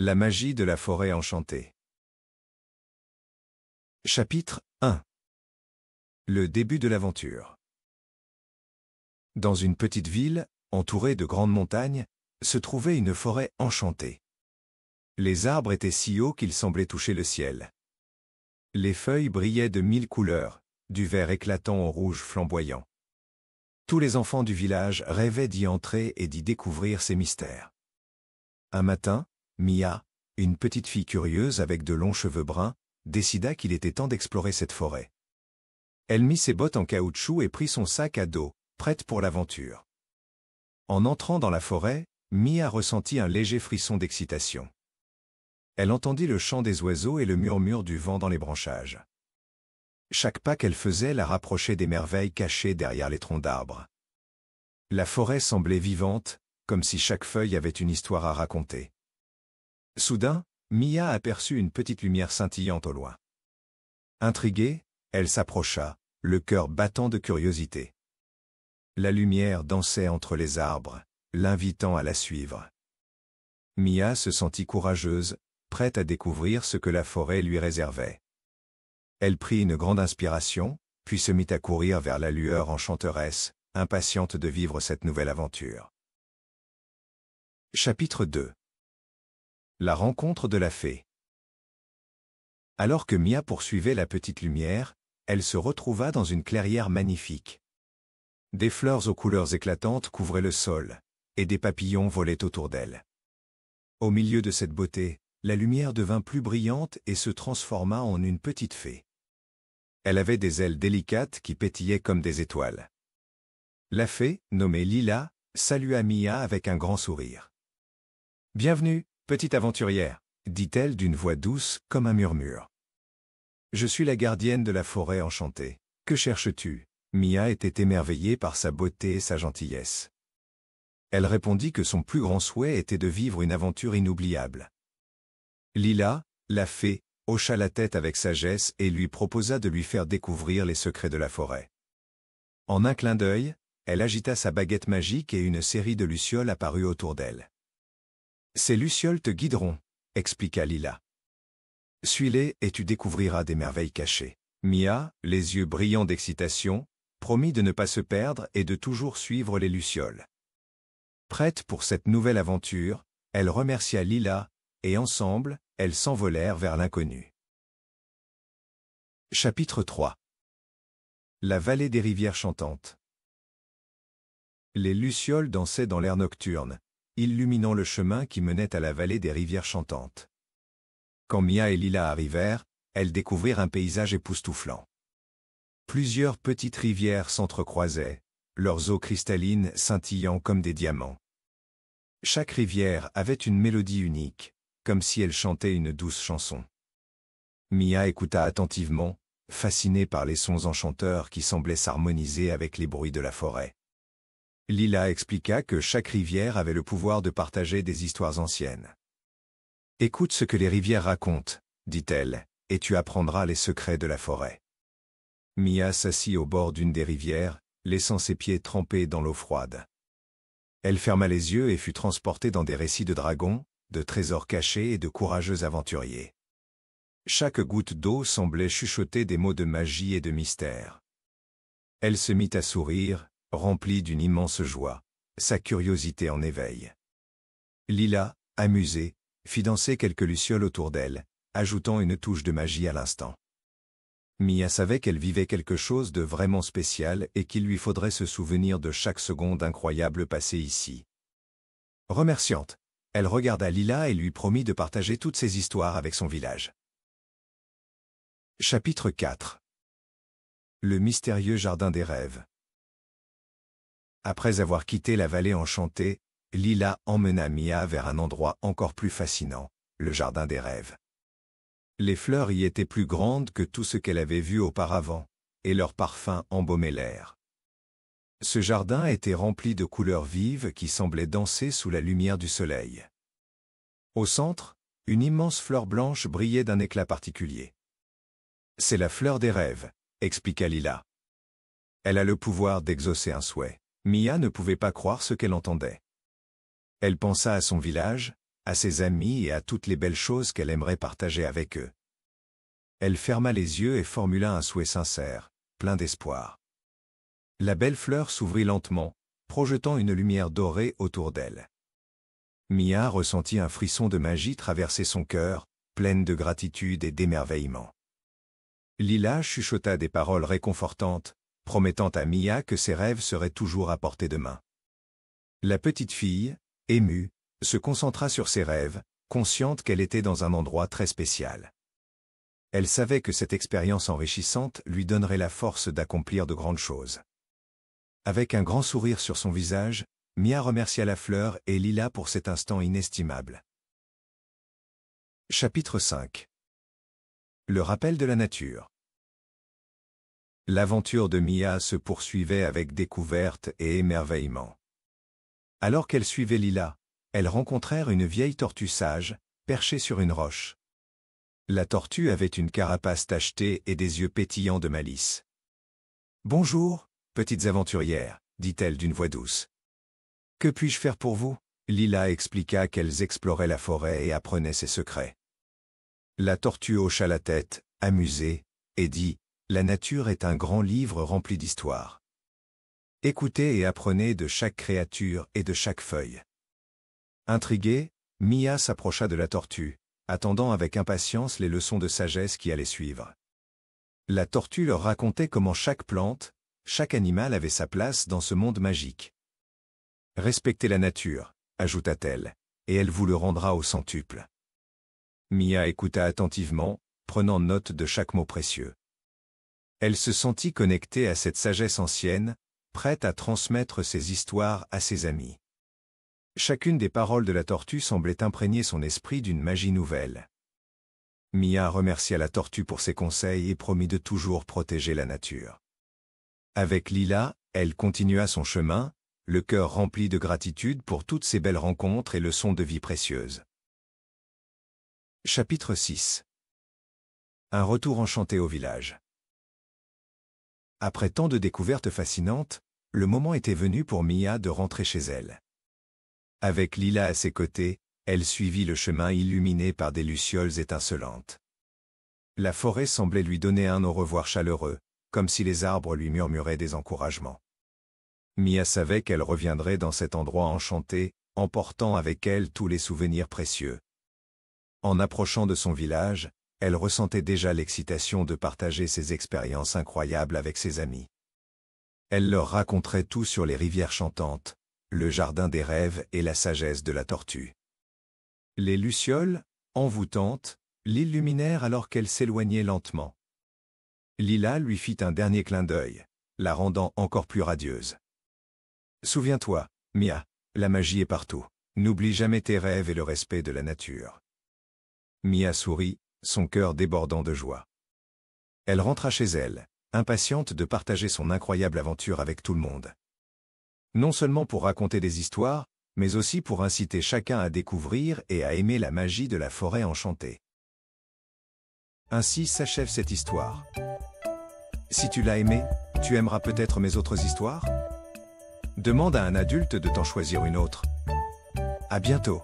La magie de la forêt enchantée. Chapitre 1. Le début de l'aventure. Dans une petite ville, entourée de grandes montagnes, se trouvait une forêt enchantée. Les arbres étaient si hauts qu'ils semblaient toucher le ciel. Les feuilles brillaient de 1000 couleurs, du vert éclatant au rouge flamboyant. Tous les enfants du village rêvaient d'y entrer et d'y découvrir ces mystères. Un matin, Mia, une petite fille curieuse avec de longs cheveux bruns, décida qu'il était temps d'explorer cette forêt. Elle mit ses bottes en caoutchouc et prit son sac à dos, prête pour l'aventure. En entrant dans la forêt, Mia ressentit un léger frisson d'excitation. Elle entendit le chant des oiseaux et le murmure du vent dans les branchages. Chaque pas qu'elle faisait la rapprochait des merveilles cachées derrière les troncs d'arbres. La forêt semblait vivante, comme si chaque feuille avait une histoire à raconter. Soudain, Mia aperçut une petite lumière scintillante au loin. Intriguée, elle s'approcha, le cœur battant de curiosité. La lumière dansait entre les arbres, l'invitant à la suivre. Mia se sentit courageuse, prête à découvrir ce que la forêt lui réservait. Elle prit une grande inspiration, puis se mit à courir vers la lueur enchanteresse, impatiente de vivre cette nouvelle aventure. Chapitre 2. La rencontre de la fée. Alors que Mia poursuivait la petite lumière, elle se retrouva dans une clairière magnifique. Des fleurs aux couleurs éclatantes couvraient le sol, et des papillons volaient autour d'elle. Au milieu de cette beauté, la lumière devint plus brillante et se transforma en une petite fée. Elle avait des ailes délicates qui pétillaient comme des étoiles. La fée, nommée Lila, salua Mia avec un grand sourire. « Bienvenue, petite aventurière, dit-elle d'une voix douce comme un murmure. Je suis la gardienne de la forêt enchantée. Que cherches-tu ? Mia était émerveillée par sa beauté et sa gentillesse. Elle répondit que son plus grand souhait était de vivre une aventure inoubliable. Lila, la fée, hocha la tête avec sagesse et lui proposa de lui faire découvrir les secrets de la forêt. En un clin d'œil, elle agita sa baguette magique et une série de lucioles apparut autour d'elle. « Ces lucioles te guideront, » expliqua Lila. « Suis-les et tu découvriras des merveilles cachées. » Mia, les yeux brillants d'excitation, promit de ne pas se perdre et de toujours suivre les lucioles. Prête pour cette nouvelle aventure, elle remercia Lila, et ensemble, elles s'envolèrent vers l'inconnu. Chapitre 3. La vallée des rivières chantantes. Les lucioles dansaient dans l'air nocturne, illuminant le chemin qui menait à la vallée des rivières chantantes. Quand Mia et Lila arrivèrent, elles découvrirent un paysage époustouflant. Plusieurs petites rivières s'entrecroisaient, leurs eaux cristallines scintillant comme des diamants. Chaque rivière avait une mélodie unique, comme si elle chantait une douce chanson. Mia écouta attentivement, fascinée par les sons enchanteurs qui semblaient s'harmoniser avec les bruits de la forêt. Lila expliqua que chaque rivière avait le pouvoir de partager des histoires anciennes. « Écoute ce que les rivières racontent, » dit-elle, « et tu apprendras les secrets de la forêt. » Mia s'assit au bord d'une des rivières, laissant ses pieds trempés dans l'eau froide. Elle ferma les yeux et fut transportée dans des récits de dragons, de trésors cachés et de courageux aventuriers. Chaque goutte d'eau semblait chuchoter des mots de magie et de mystère. Elle se mit à sourire, remplie d'une immense joie, sa curiosité en éveil. Lila, amusée, fit danser quelques lucioles autour d'elle, ajoutant une touche de magie à l'instant. Mia savait qu'elle vivait quelque chose de vraiment spécial et qu'il lui faudrait se souvenir de chaque seconde incroyable passée ici. Remerciante, elle regarda Lila et lui promit de partager toutes ses histoires avec son village. Chapitre 4. Le mystérieux jardin des rêves. Après avoir quitté la vallée enchantée, Lila emmena Mia vers un endroit encore plus fascinant, le jardin des rêves. Les fleurs y étaient plus grandes que tout ce qu'elle avait vu auparavant, et leur parfum embaumait l'air. Ce jardin était rempli de couleurs vives qui semblaient danser sous la lumière du soleil. Au centre, une immense fleur blanche brillait d'un éclat particulier. « C'est la fleur des rêves », expliqua Lila. Elle a le pouvoir d'exaucer un souhait. Mia ne pouvait pas croire ce qu'elle entendait. Elle pensa à son village, à ses amis et à toutes les belles choses qu'elle aimerait partager avec eux. Elle ferma les yeux et formula un souhait sincère, plein d'espoir. La belle fleur s'ouvrit lentement, projetant une lumière dorée autour d'elle. Mia ressentit un frisson de magie traverser son cœur, pleine de gratitude et d'émerveillement. Lila chuchota des paroles réconfortantes, promettant à Mia que ses rêves seraient toujours à portée de main. La petite fille, émue, se concentra sur ses rêves, consciente qu'elle était dans un endroit très spécial. Elle savait que cette expérience enrichissante lui donnerait la force d'accomplir de grandes choses. Avec un grand sourire sur son visage, Mia remercia la fleur et Lila pour cet instant inestimable. Chapitre 5. Le rappel de la nature. L'aventure de Mia se poursuivait avec découverte et émerveillement. Alors qu'elle suivait Lila, elles rencontrèrent une vieille tortue sage, perchée sur une roche. La tortue avait une carapace tachetée et des yeux pétillants de malice. « Bonjour, petites aventurières, dit-elle d'une voix douce. Que puis-je faire pour vous ? Lila expliqua qu'elles exploraient la forêt et apprenaient ses secrets. La tortue hocha la tête, amusée, et dit « La nature est un grand livre rempli d'histoires. Écoutez et apprenez de chaque créature et de chaque feuille. » Intriguée, Mia s'approcha de la tortue, attendant avec impatience les leçons de sagesse qui allaient suivre. La tortue leur racontait comment chaque plante, chaque animal avait sa place dans ce monde magique. « Respectez la nature, ajouta-t-elle, et elle vous le rendra au centuple. » Mia écouta attentivement, prenant note de chaque mot précieux. Elle se sentit connectée à cette sagesse ancienne, prête à transmettre ses histoires à ses amis. Chacune des paroles de la tortue semblait imprégner son esprit d'une magie nouvelle. Mia remercia la tortue pour ses conseils et promit de toujours protéger la nature. Avec Lila, elle continua son chemin, le cœur rempli de gratitude pour toutes ces belles rencontres et leçons de vie précieuses. Chapitre 6. Un retour enchanté au village. Après tant de découvertes fascinantes, le moment était venu pour Mia de rentrer chez elle. Avec Lila à ses côtés, elle suivit le chemin illuminé par des lucioles étincelantes. La forêt semblait lui donner un au revoir chaleureux, comme si les arbres lui murmuraient des encouragements. Mia savait qu'elle reviendrait dans cet endroit enchanté, emportant avec elle tous les souvenirs précieux. En approchant de son village, elle ressentait déjà l'excitation de partager ses expériences incroyables avec ses amis. Elle leur raconterait tout sur les rivières chantantes, le jardin des rêves et la sagesse de la tortue. Les lucioles, envoûtantes, l'illuminèrent alors qu'elle s'éloignait lentement. Lila lui fit un dernier clin d'œil, la rendant encore plus radieuse. « Souviens-toi, Mia, la magie est partout. N'oublie jamais tes rêves et le respect de la nature. » Mia sourit, son cœur débordant de joie. Elle rentra chez elle, impatiente de partager son incroyable aventure avec tout le monde. Non seulement pour raconter des histoires, mais aussi pour inciter chacun à découvrir et à aimer la magie de la forêt enchantée. Ainsi s'achève cette histoire. Si tu l'as aimée, tu aimeras peut-être mes autres histoires ? Demande à un adulte de t'en choisir une autre. À bientôt.